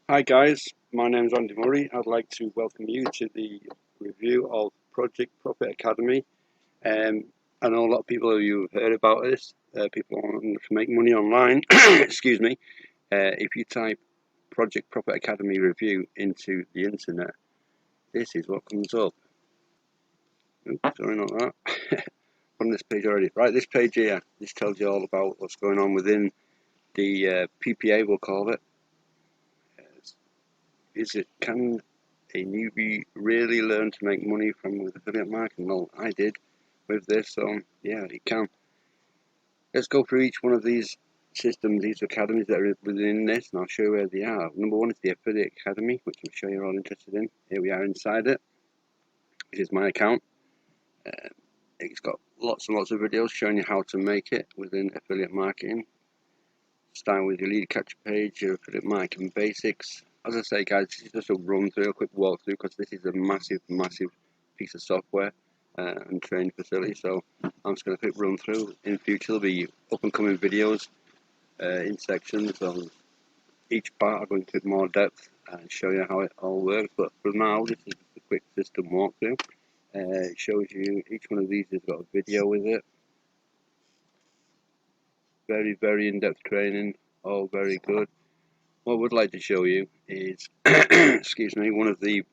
Hi guys, my name is Andy Murray. I'd like to welcome you to the review of Project Profit Academy. I know a lot of people of you have heard about this. People wanting to make money online. Excuse me. If you type Project Profit Academy review into the internet, this is what comes up. Oops, sorry, not that. From this page already. Right, this page here. This tells you all about what's going on within the PPA, we'll call it. Can a newbie really learn to make money with affiliate marketing? Well, I did with this, so yeah, you can. Let's go through each one of these systems, these academies that are within this, and I'll show you where they are. Number one is the Affiliate Academy, which I'm sure you're all interested in. Here we are inside it. This is my account. It's got lots and lots of videos showing you how to make it within affiliate marketing. Starting with your lead capture page, your affiliate marketing basics. As I say, guys, this is just a run through, a quick walkthrough, because this is a massive piece of software and training facility. So I'm just going to quick run through. In future, there'll be up and coming videos in sections. So each part I'm going to more depth and show you how it all works. But for now, this is a quick system walkthrough. It shows you each one of these has got a video with it. Very in-depth training, all very good. What I would like to show you is, excuse me, one of the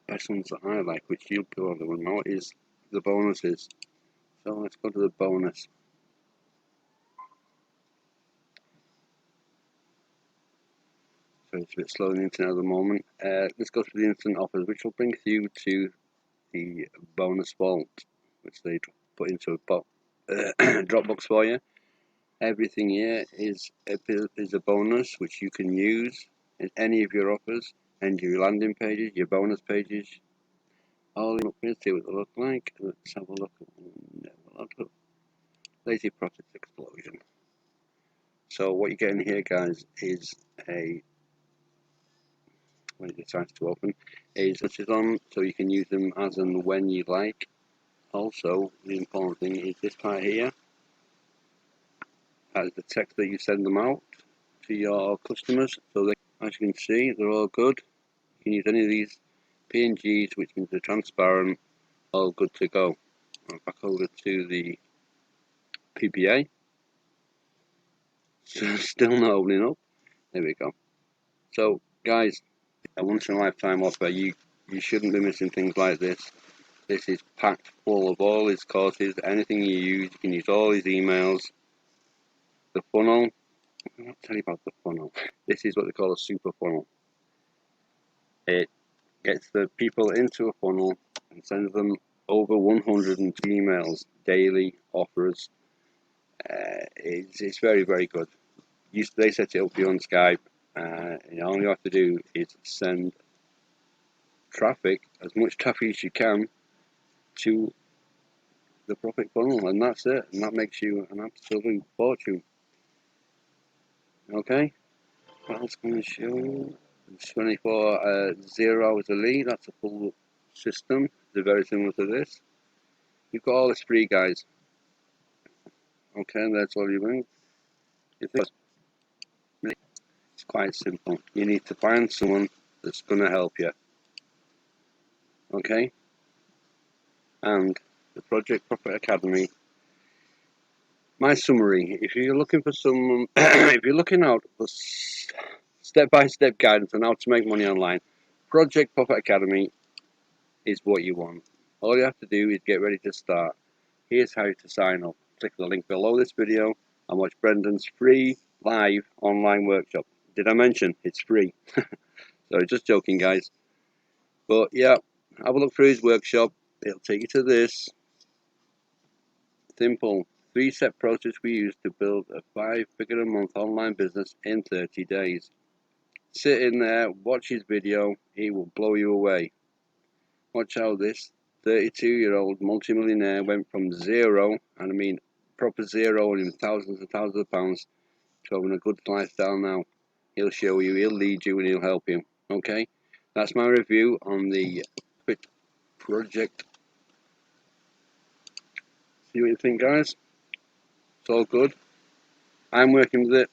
best ones that I like, which you'll probably want to know, is the bonuses. So let's go to the bonus. So it's a bit slow on the internet at the moment. Let's go to the instant offers, which will bring you to the bonus vault, which they put into a Dropbox for you. Everything here is a bonus which you can use in any of your offers and your landing pages, your bonus pages. All up here, see what they look like. Let's have a look at Lazy Profits Explosion. So what you're getting here, guys, is when it decides to open, is switches on, so you can use them as and when you like. Also, the important thing is this part here. That is the text that you send them out to your customers. So as you can see, they're all good. You can use any of these PNGs, which means they're transparent, all good to go. Back over to the PPA. So still not opening up. There we go. So guys, a once in a lifetime offer. You shouldn't be missing things like this. This is packed full of all his courses. Anything you use, you can use all his emails. The funnel. I'll tell you about the funnel. This is what they call a super funnel. It gets the people into a funnel and sends them over 100 emails daily offers. It's very good. They set it up for you on Skype. And all you have to do is send traffic, as much traffic as you can, to the profit funnel, and that's it. And that makes you an absolute fortune. Okay, what else can I show you? It's 24 0 hours a lead. That's a full system. They're very similar to this. You've got all this free, guys. Okay, that's all you need. It's quite simple. You need to find someone that's going to help you. Okay, and the Project Profit Academy. My summary: if you're looking for someone, if you're looking out for step-by-step guidance on how to make money online, Project Profit Academy is what you want. All you have to do is get ready to start. Here's how to sign up. Click the link below this video and watch Brendan's free live online workshop. Did I mention it's free? Sorry, just joking, guys. But yeah, have a look through his workshop. It'll take you to this simple 3-step process we use to build a 5-figure a month online business in 30 days. Sit in there, watch his video, he will blow you away. Watch how this 32-year-old multimillionaire went from zero, and I mean proper zero, and in thousands and thousands of pounds, to having a good lifestyle now. He'll show you, he'll lead you, and he'll help you. Okay, that's my review on the project. See what you think, guys. It's all good. I'm working with it.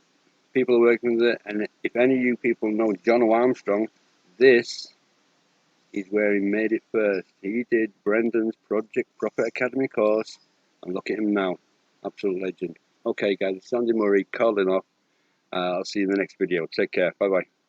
people are working with it, and if any of you people know John Armstrong, this is where he made it first. He did Brendan's Project Profit Academy course, and look at him now. Absolute legend. Okay guys, Sandy Murray calling off. I'll see you in the next video. Take care. Bye bye.